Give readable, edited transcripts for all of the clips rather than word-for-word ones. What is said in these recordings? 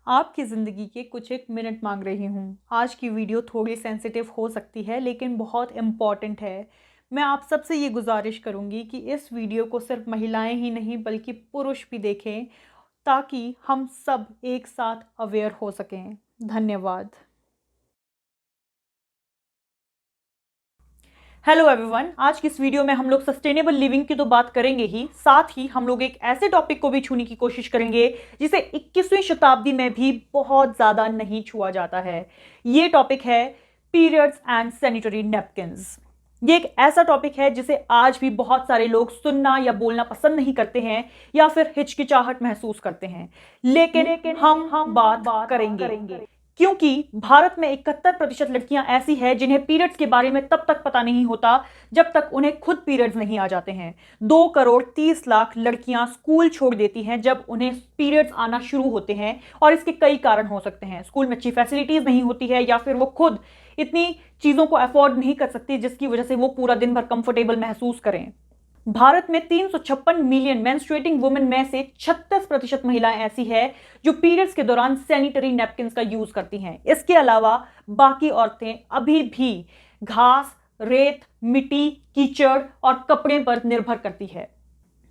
आपकी ज़िंदगी के कुछ एक मिनट मांग रही हूँ। आज की वीडियो थोड़ी सेंसिटिव हो सकती है लेकिन बहुत इम्पॉर्टेंट है। मैं आप सबसे ये गुजारिश करूँगी कि इस वीडियो को सिर्फ महिलाएं ही नहीं बल्कि पुरुष भी देखें ताकि हम सब एक साथ अवेयर हो सकें। धन्यवाद। हेलो एवरीवन, आज की इस वीडियो में हम लोग सस्टेनेबल लिविंग की तो बात करेंगे ही, साथ ही हम लोग एक ऐसे टॉपिक को भी छूने की कोशिश करेंगे जिसे 21वीं शताब्दी में भी बहुत ज्यादा नहीं छुआ जाता है। ये टॉपिक है पीरियड्स एंड सैनिटरी नैपकिन्स। ये एक ऐसा टॉपिक है जिसे आज भी बहुत सारे लोग सुनना या बोलना पसंद नहीं करते हैं या फिर हिचकिचाहट महसूस करते हैं, लेकिन हम बात करेंगे क्योंकि भारत में 71% लड़कियां ऐसी हैं जिन्हें पीरियड्स के बारे में तब तक पता नहीं होता जब तक उन्हें खुद पीरियड्स नहीं आ जाते हैं। 2 करोड़ 30 लाख लड़कियां स्कूल छोड़ देती हैं जब उन्हें पीरियड्स आना शुरू होते हैं, और इसके कई कारण हो सकते हैं। स्कूल में अच्छी फैसिलिटीज नहीं होती है या फिर वो खुद इतनी चीजों को अफोर्ड नहीं कर सकती जिसकी वजह से वो पूरा दिन भर कंफर्टेबल महसूस करें। भारत में 356 मिलियन मेंस्ट्रुएटिंग वुमेन में से 36% महिलाएं ऐसी है जो पीरियड्स के दौरान सैनिटरी नैपकिन्स का यूज करती हैं। इसके अलावा बाकी औरतें अभी भी घास, रेत, मिट्टी, कीचड़ और कपड़े पर निर्भर करती है।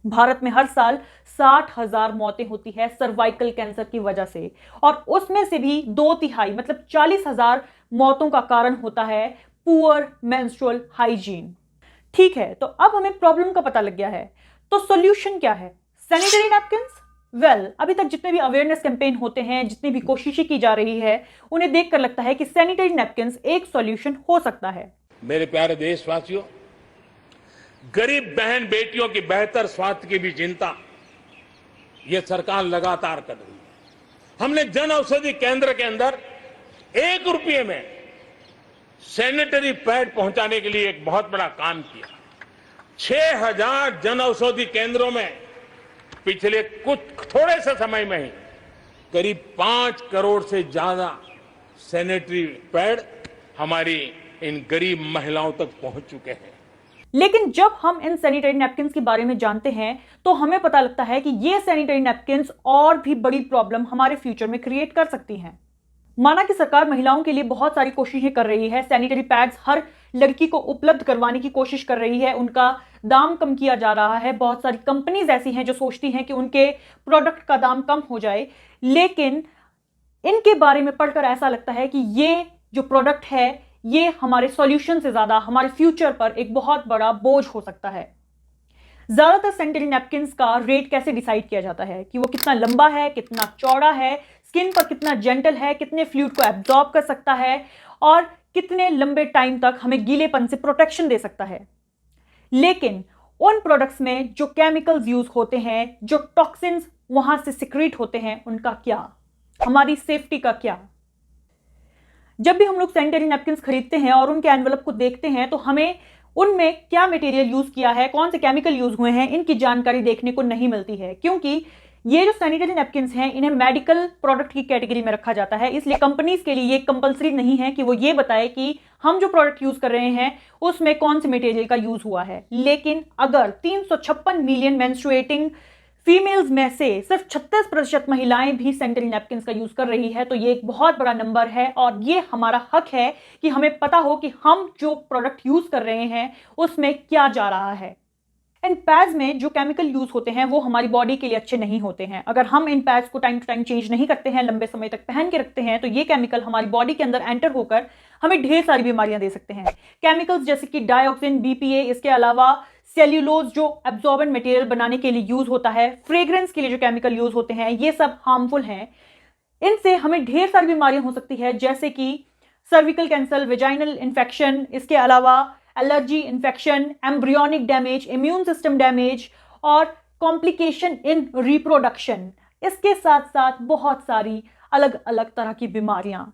भारत में हर साल 60,000 मौतें होती है सर्वाइकल कैंसर की वजह से, और उसमें से भी 2/3 मतलब 40,000 मौतों का कारण होता है पुअर मेंस्ट्रुअल हाइजीन। ठीक है, तो अब हमें प्रॉब्लम का पता लग गया है, तो सॉल्यूशन क्या है? Sanitary napkins? अभी तक जितने भी अवेयरनेस कैंपेन होते हैं, जितनी भी कोशिशें की जा रही है, उन्हें देखकर लगता है कि सैनिटरी नैपकिन्स एक सॉल्यूशन हो सकता है। मेरे प्यारे देशवासियों, गरीब बहन बेटियों की बेहतर स्वास्थ्य की भी चिंता ये सरकार लगातार कर रही है। हमने जन औषधि केंद्र के अंदर 1 रुपये में सैनिटरी पैड पहुंचाने के लिए एक बहुत बड़ा काम किया। 6,000 जन औषधि केंद्रों में पिछले कुछ थोड़े से समय में ही करीब 5 करोड़ से ज्यादा सैनिटरी पैड हमारी इन गरीब महिलाओं तक पहुंच चुके हैं। लेकिन जब हम इन सैनिटरी नैपकिन्स के बारे में जानते हैं तो हमें पता लगता है कि ये सैनिटरी नैपकिन्स और भी बड़ी प्रॉब्लम हमारे फ्यूचर में क्रिएट कर सकती हैं। माना कि सरकार महिलाओं के लिए बहुत सारी कोशिशें कर रही है, सैनिटरी पैड्स हर लड़की को उपलब्ध करवाने की कोशिश कर रही है, उनका दाम कम किया जा रहा है। बहुत सारी कंपनीज ऐसी हैं जो सोचती हैं कि उनके प्रोडक्ट का दाम कम हो जाए, लेकिन इनके बारे में पढ़कर ऐसा लगता है कि ये जो प्रोडक्ट है ये हमारे सॉल्यूशन से ज्यादा हमारे फ्यूचर पर एक बहुत बड़ा बोझ हो सकता है। ज्यादातर सैनिटरी नैपकिन्स का रेट कैसे डिसाइड किया जाता है कि वो कितना लंबा है, कितना चौड़ा है, स्किन पर कितना जेंटल है, कितने फ्लूइड को एब्जॉर्ब कर सकता है और कितने लंबे टाइम तक हमें गीलेपन से प्रोटेक्शन दे सकता है। लेकिन उन प्रोडक्ट्स में जो केमिकल्स यूज होते हैं, जो टॉक्सिन्स वहां से सिक्रीट होते हैं, उनका क्या? हमारी सेफ्टी का क्या? जब भी हम लोग सैनिटरी नैपकिन्स खरीदते हैं और उनके एनवेलप को देखते हैं तो हमें उनमें क्या मटेरियल यूज किया है, कौन से केमिकल यूज हुए हैं, इनकी जानकारी देखने को नहीं मिलती है, क्योंकि ये जो सैनिटरी नैपकिन्स हैं इन्हें मेडिकल प्रोडक्ट की कैटेगरी में रखा जाता है। इसलिए कंपनीज के लिए ये कंपलसरी नहीं है कि वो ये बताए कि हम जो प्रोडक्ट यूज कर रहे हैं उसमें कौन से मटेरियल का यूज हुआ है। लेकिन अगर 356 मिलियन मेंस्ट्रुएटिंग फीमेल्स में से सिर्फ 36% महिलाएं भी सैनिटरी नैपकिन्स का यूज कर रही है तो ये एक बहुत बड़ा नंबर है, और ये हमारा हक है कि हमें पता हो कि हम जो प्रोडक्ट यूज कर रहे हैं उसमें क्या जा रहा है। इन पैड्स में जो केमिकल यूज होते हैं वो हमारी बॉडी के लिए अच्छे नहीं होते हैं। अगर हम इन पैड्स को टाइम टू टाइम चेंज नहीं करते हैं, लंबे समय तक पहन के रखते हैं, तो ये केमिकल हमारी बॉडी के अंदर एंटर होकर हमें ढेर सारी बीमारियां दे सकते हैं। केमिकल्स जैसे कि डाइऑक्सिन, बीपीए, इसके अलावा सेल्यूलोज जो एब्जॉर्बेंट मटेरियल बनाने के लिए यूज होता है, फ्रेग्रेंस के लिए जो केमिकल यूज होते हैं, ये सब हार्मफुल हैं। इनसे हमें ढेर सारी बीमारियां हो सकती है, जैसे कि सर्विकल कैंसर, वेजाइनल इन्फेक्शन, इसके अलावा allergy, infection, embryonic damage, immune system damage और कॉम्प्लिकेशन इन रिप्रोडक्शन। इसके साथ साथ बहुत सारी अलग अलग तरह की बीमारियां।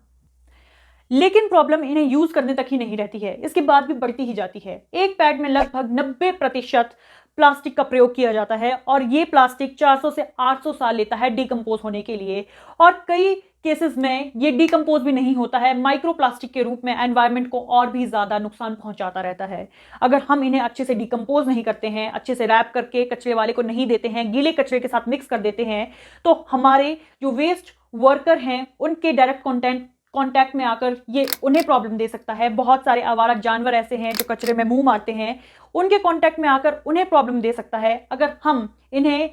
लेकिन प्रॉब्लम इन्हें यूज करने तक ही नहीं रहती है, इसके बाद भी बढ़ती ही जाती है। एक पैड में लगभग 90% प्लास्टिक का प्रयोग किया जाता है, और ये प्लास्टिक 400 से 800 साल लेता है डिकम्पोज होने के लिए, और कई केसेस में ये डिकम्पोज भी नहीं होता है, माइक्रो प्लास्टिक के रूप में एनवायरनमेंट को और भी ज्यादा नुकसान पहुंचाता रहता है। अगर हम इन्हें अच्छे से डिकम्पोज नहीं करते हैं, अच्छे से रैप करके कचरे वाले को नहीं देते हैं, गीले कचरे के साथ मिक्स कर देते हैं, तो हमारे जो वेस्ट वर्कर हैं उनके डायरेक्ट कांटेक्ट में आकर ये उन्हें प्रॉब्लम दे सकता है। बहुत सारे आवारा जानवर ऐसे हैं जो कचरे में मुंह मारते हैं, उनके कांटेक्ट में आकर उन्हें प्रॉब्लम दे सकता है। अगर हम इन्हें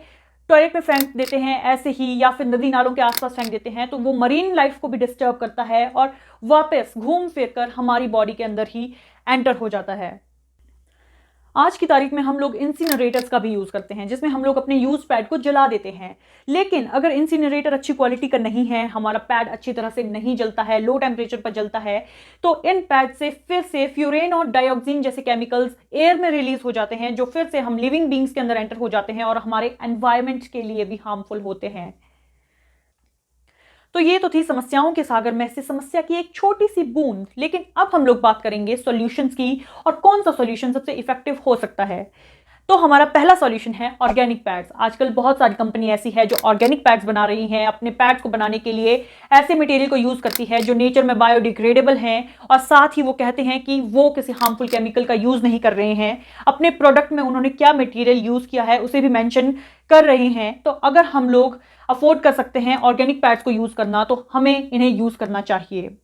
टॉयलेट में फेंक देते हैं ऐसे ही, या फिर नदी नालों के आसपास फेंक देते हैं, तो वो मरीन लाइफ को भी डिस्टर्ब करता है और वापस घूम फिर कर हमारी बॉडी के अंदर ही एंटर हो जाता है। आज की तारीख में हम लोग इंसिनरेटर्स का भी यूज करते हैं, जिसमें हम लोग अपने यूज पैड को जला देते हैं। लेकिन अगर इंसिनरेटर अच्छी क्वालिटी का नहीं है, हमारा पैड अच्छी तरह से नहीं जलता है, लो टेम्परेचर पर जलता है, तो इन पैड से फिर से फ्यूरेन और डाइऑक्सिन जैसे केमिकल्स एयर में रिलीज हो जाते हैं, जो फिर से हम लिविंग बींग्स के अंदर एंटर हो जाते हैं और हमारे एनवायरमेंट के लिए भी हार्मफुल होते हैं। तो ये तो थी समस्याओं के सागर में से समस्या की एक छोटी सी बूंद। लेकिन अब हम लोग बात करेंगे सॉल्यूशंस की, और कौन सा सॉल्यूशन सबसे इफेक्टिव हो सकता है। तो हमारा पहला सॉल्यूशन है ऑर्गेनिक पैड्स। आजकल बहुत सारी कंपनी ऐसी है जो ऑर्गेनिक पैड्स बना रही हैं। अपने पैड्स को बनाने के लिए ऐसे मटेरियल को यूज करती है जो नेचर में बायोडिग्रेडेबल हैं, और साथ ही वो कहते हैं कि वो किसी हार्मफुल केमिकल का यूज नहीं कर रहे हैं। अपने प्रोडक्ट में उन्होंने क्या मटेरियल यूज किया है उसे भी मेंशन कर रहे हैं। तो अगर हम लोग अफोर्ड कर सकते हैं ऑर्गेनिक पैड्स को यूज करना, तो हमें इन्हें यूज करना चाहिए।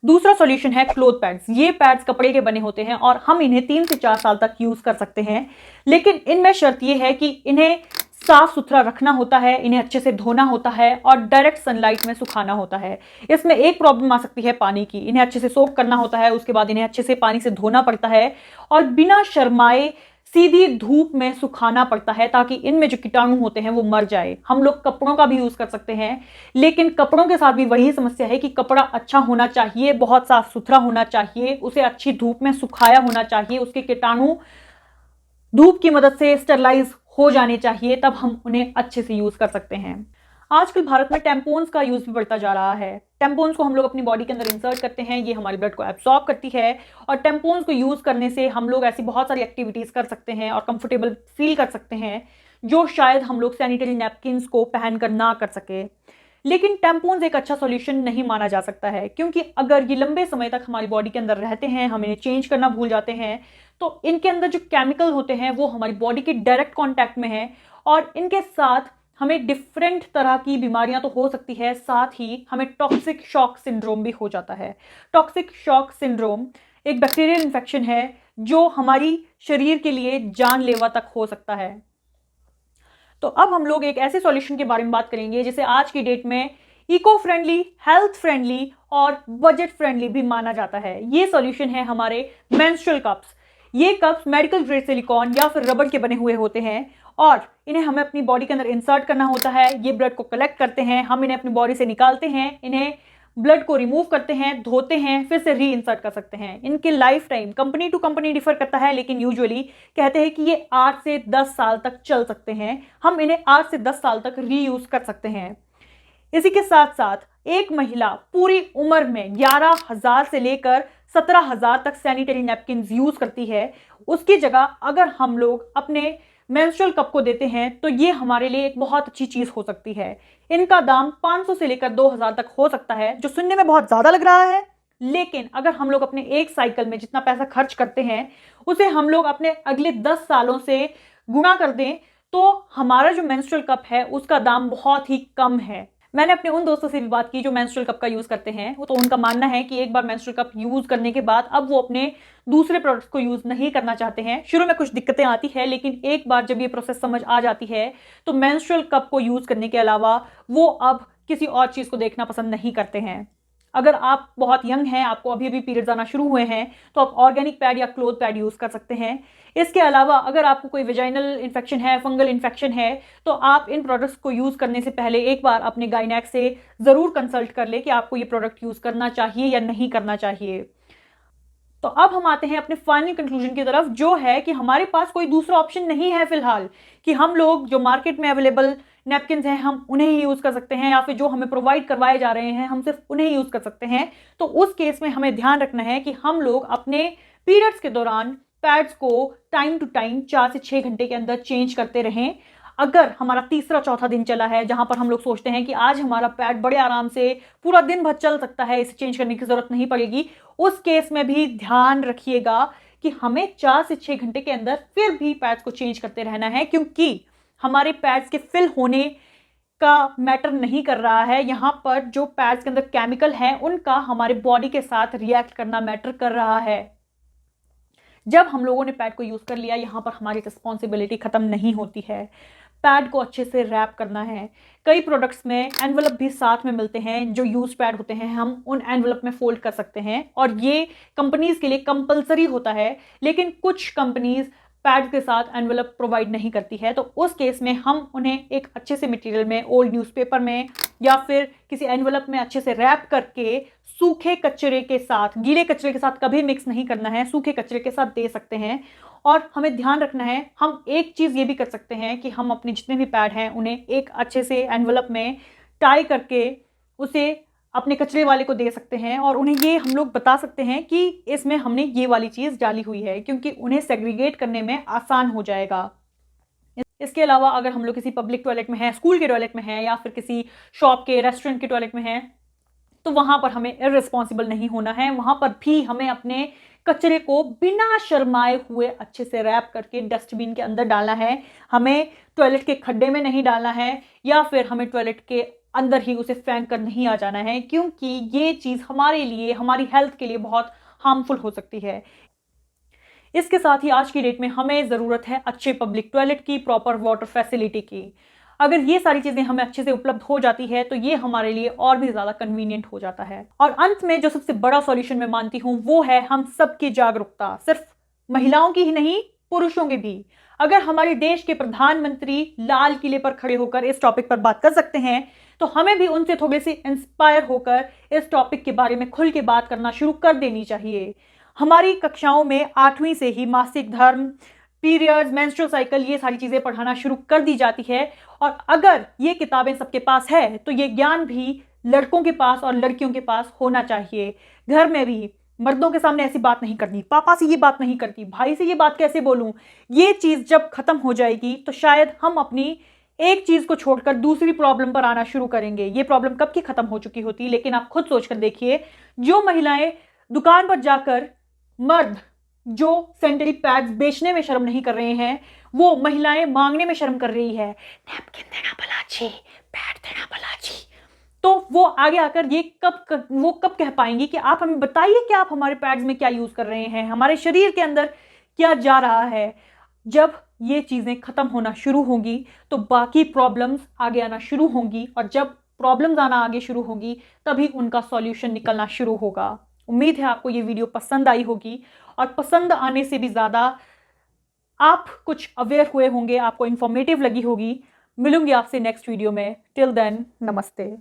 दूसरा सॉल्यूशन है क्लोथ पैड्स। ये पैड्स कपड़े के बने होते हैं और हम इन्हें 3 से 4 साल तक यूज कर सकते हैं। लेकिन इनमें शर्त यह है कि इन्हें साफ सुथरा रखना होता है, इन्हें अच्छे से धोना होता है और डायरेक्ट सनलाइट में सुखाना होता है। इसमें एक प्रॉब्लम आ सकती है पानी की। इन्हें अच्छे से सोक करना होता है, उसके बाद इन्हें अच्छे से पानी से धोना पड़ता है और बिना शर्माए सीधी धूप में सुखाना पड़ता है, ताकि इनमें जो कीटाणु होते हैं वो मर जाए। हम लोग कपड़ों का भी यूज कर सकते हैं, लेकिन कपड़ों के साथ भी वही समस्या है कि कपड़ा अच्छा होना चाहिए, बहुत साफ सुथरा होना चाहिए, उसे अच्छी धूप में सुखाया होना चाहिए, उसके कीटाणु धूप की मदद से स्टरलाइज हो जाने चाहिए, तब हम उन्हें अच्छे से यूज कर सकते हैं। आजकल भारत में टेम्पोन्स का यूज भी बढ़ता जा रहा है। टेम्पोन्स को हम लोग अपनी बॉडी के अंदर इंसर्ट करते हैं, ये हमारे ब्लड को एब्सॉर्ब करती है, और टेम्पोन्स को यूज करने से हम लोग ऐसी बहुत सारी एक्टिविटीज कर सकते हैं और कंफर्टेबल फील कर सकते हैं, जो शायद हम लोग सैनिटरी नैपकिन्स को पहनकर ना कर सके। लेकिन टेम्पोन्स एक अच्छा सॉल्यूशन नहीं माना जा सकता है, क्योंकि अगर ये लंबे समय तक हमारी बॉडी के अंदर रहते हैं, हम इन्हें चेंज करना भूल जाते हैं, तो इनके अंदर जो केमिकल होते हैं वो हमारी बॉडी के डायरेक्ट कॉन्टैक्ट में है, और इनके साथ हमें डिफरेंट तरह की बीमारियां तो हो सकती है, साथ ही हमें टॉक्सिक शॉक सिंड्रोम भी हो जाता है। टॉक्सिक शॉक सिंड्रोम एक बैक्टीरियल इन्फेक्शन है जो हमारी शरीर के लिए जानलेवा तक हो सकता है। तो अब हम लोग एक ऐसे सॉल्यूशन के बारे में बात करेंगे जिसे आज की डेट में इको फ्रेंडली, हेल्थ फ्रेंडली और बजट फ्रेंडली भी माना जाता है। ये सॉल्यूशन है हमारे मेंस्ट्रुअल कप्स। ये कप्स मेडिकल ग्रेड सिलिकॉन या फिर रबड़ के बने हुए होते हैं, और इन्हें हमें अपनी बॉडी के अंदर इंसर्ट करना होता है। ये ब्लड को कलेक्ट करते हैं, हम इन्हें अपनी बॉडी से निकालते हैं, इन्हें ब्लड को रिमूव करते हैं, धोते हैं, फिर से री इंसर्ट कर सकते हैं। इनके lifetime company to company differ करता है, लेकिन यूजुअली कहते हैं कि ये 8 से 10 साल तक चल सकते हैं। हम इन्हें 8 से 10 साल तक री यूज कर सकते हैं। इसी के साथ साथ एक महिला पूरी उम्र में 11,000 से लेकर 17,000 तक सैनिटरी नैपकिन यूज करती है। उसकी जगह अगर हम लोग अपने मेंस्ट्रुअल कप को देते हैं, तो ये हमारे लिए एक बहुत अच्छी चीज हो सकती है। इनका दाम 500 से लेकर 2,000 तक हो सकता है, जो सुनने में बहुत ज्यादा लग रहा है, लेकिन अगर हम लोग अपने एक साइकिल में जितना पैसा खर्च करते हैं उसे हम लोग अपने अगले 10 सालों से गुणा कर दें, तो हमारा जो मेंस्ट्रुअल कप है उसका दाम बहुत ही कम है। मैंने अपने उन दोस्तों से भी बात की जो मेंस्ट्रुअल कप का यूज करते हैं, तो उनका मानना है कि एक बार मेंस्ट्रुअल कप यूज करने के बाद अब वो अपने दूसरे प्रोडक्ट्स को यूज नहीं करना चाहते हैं। शुरू में कुछ दिक्कतें आती है, लेकिन एक बार जब ये प्रोसेस समझ आ जाती है तो मेंस्ट्रुअल कप को यूज करने के अलावा वो अब किसी और चीज को देखना पसंद नहीं करते हैं। अगर आप बहुत यंग हैं, आपको अभी अभी पीरियड्स आना शुरू हुए हैं, तो आप ऑर्गेनिक पैड या क्लोथ पैड यूज कर सकते हैं। इसके अलावा अगर आपको कोई वेजाइनल इन्फेक्शन है, फंगल इन्फेक्शन है, तो आप इन प्रोडक्ट्स को यूज करने से पहले एक बार अपने गायनेक से जरूर कंसल्ट कर ले कि आपको ये प्रोडक्ट यूज करना चाहिए या नहीं करना चाहिए। तो अब हम आते हैं अपने फाइनल कंक्लूजन की तरफ, जो है कि हमारे पास कोई दूसरा ऑप्शन नहीं है फिलहाल, कि हम लोग जो मार्केट में अवेलेबल नैपकिन्स हैं हम उन्हें ही यूज कर सकते हैं, या फिर जो हमें प्रोवाइड करवाए जा रहे हैं हम सिर्फ उन्हें ही यूज कर सकते हैं। तो उस केस में हमें ध्यान रखना है कि हम लोग अपने पीरियड्स के दौरान पैड्स को टाइम टू टाइम 4 से 6 घंटे के अंदर चेंज करते रहें। अगर हमारा तीसरा चौथा दिन चला है जहां पर हम लोग सोचते हैं कि आज हमारा पैड बड़े आराम से पूरा दिन भर चल सकता है, इसे चेंज करने की जरूरत नहीं पड़ेगी, उस केस में भी ध्यान रखिएगा कि हमें 4 से 6 घंटे के अंदर फिर भी पैड्स को चेंज करते रहना है, क्योंकि हमारे पैड्स के फिल होने का मैटर नहीं कर रहा है, यहाँ पर जो पैड्स के अंदर केमिकल हैं उनका हमारे बॉडी के साथ रिएक्ट करना मैटर कर रहा है। जब हम लोगों ने पैड को यूज कर लिया, यहाँ पर हमारी रिस्पॉन्सिबिलिटी खत्म नहीं होती है। पैड को अच्छे से रैप करना है। कई प्रोडक्ट्स में एनवलप भी साथ में मिलते हैं, जो यूज पैड होते हैं हम उन एनवलप में फोल्ड कर सकते हैं और ये कंपनीज के लिए कंपलसरी होता है, लेकिन कुछ कंपनीज पैड के साथ एनवलप प्रोवाइड नहीं करती है। तो उस केस में हम उन्हें एक अच्छे से मटेरियल में, ओल्ड न्यूज़पेपर में या फिर किसी एनवलप में अच्छे से रैप करके सूखे कचरे के साथ, गीले कचरे के साथ कभी मिक्स नहीं करना है, सूखे कचरे के साथ दे सकते हैं। और हमें ध्यान रखना है, हम एक चीज़ ये भी कर सकते हैं कि हम अपने जितने भी पैड हैं उन्हें एक अच्छे से एनवलप में टाई करके उसे अपने कचरे वाले को दे सकते हैं और उन्हें ये हम लोग बता सकते हैं कि इसमें हमने ये वाली चीज़ डाली हुई है, क्योंकि उन्हें सेग्रीगेट करने में आसान हो जाएगा। इसके अलावा अगर हम लोग किसी पब्लिक टॉयलेट में हैं, स्कूल के टॉयलेट में हैं या फिर किसी शॉप के, रेस्टोरेंट के टॉयलेट में हैं, तो वहाँ पर हमें इररिस्पॉन्सिबल नहीं होना है। वहाँ पर भी हमें अपने कचरे को बिना शर्माए हुए अच्छे से रैप करके डस्टबिन के अंदर डालना है। हमें टॉयलेट के खड्डे में नहीं डालना है या फिर हमें टॉयलेट के अंदर ही उसे फेंक कर नहीं आ जाना है, क्योंकि ये चीज़ हमारे लिए, हमारी हेल्थ के लिए बहुत हार्मफुल हो सकती है। इसके साथ ही आज की डेट में हमें ज़रूरत है अच्छे पब्लिक टॉयलेट की, प्रॉपर वाटर फैसिलिटी की। अगर ये सारी चीज़ें हमें अच्छे से उपलब्ध हो जाती है तो ये हमारे लिए और भी ज़्यादा कन्वीनियंट हो जाता है। और अंत में जो सबसे बड़ा सॉल्यूशन मैं मानती हूँ वो है हम सबकी जागरूकता, सिर्फ महिलाओं की ही नहीं, पुरुषों की भी। अगर हमारे देश के प्रधानमंत्री लाल किले पर खड़े होकर इस टॉपिक पर बात कर सकते हैं तो हमें भी उनसे थोड़े से इंस्पायर होकर इस टॉपिक के बारे में खुल के बात करना शुरू कर देनी चाहिए। हमारी कक्षाओं में 8वीं से ही मासिक धर्म, पीरियड्स, मेंस्ट्रुअल साइकिल, ये सारी चीज़ें पढ़ाना शुरू कर दी जाती है। और अगर ये किताबें सबके पास है तो ये ज्ञान भी लड़कों के पास और लड़कियों के पास होना चाहिए। घर में भी मर्दों के सामने ऐसी बात नहीं करनी, पापा से ये बात नहीं करती, भाई से ये बात कैसे बोलूं। ये चीज़ जब खत्म हो जाएगी तो शायद हम अपनी एक चीज़ को छोड़कर दूसरी प्रॉब्लम पर आना शुरू करेंगे। ये प्रॉब्लम कब की खत्म हो चुकी होती, लेकिन आप खुद सोचकर देखिए, जो महिलाएं दुकान पर जाकर मर्द जो सैनिटरी पैड्स बेचने में शर्म नहीं कर रहे हैं, वो महिलाएं मांगने में शर्म कर रही है, नैपकिन देना भलाजी, पैड देना भलाजी। तो वो आगे आकर ये कब कह पाएंगी कि आप हमें बताइए कि आप हमारे पैड्स में क्या यूज कर रहे हैं, हमारे शरीर के अंदर क्या जा रहा है। जब ये चीजें खत्म होना शुरू होंगी तो बाकी प्रॉब्लम्स आगे आना शुरू होंगी, और जब प्रॉब्लम्स आना आगे शुरू होंगी तभी उनका सॉल्यूशन निकलना शुरू होगा। उम्मीद है आपको ये वीडियो पसंद आई होगी, और पसंद आने से भी ज़्यादा आप कुछ अवेयर हुए होंगे, आपको इन्फॉर्मेटिव लगी होगी। मिलूंगी आपसे नेक्स्ट वीडियो में। टिल देन, नमस्ते।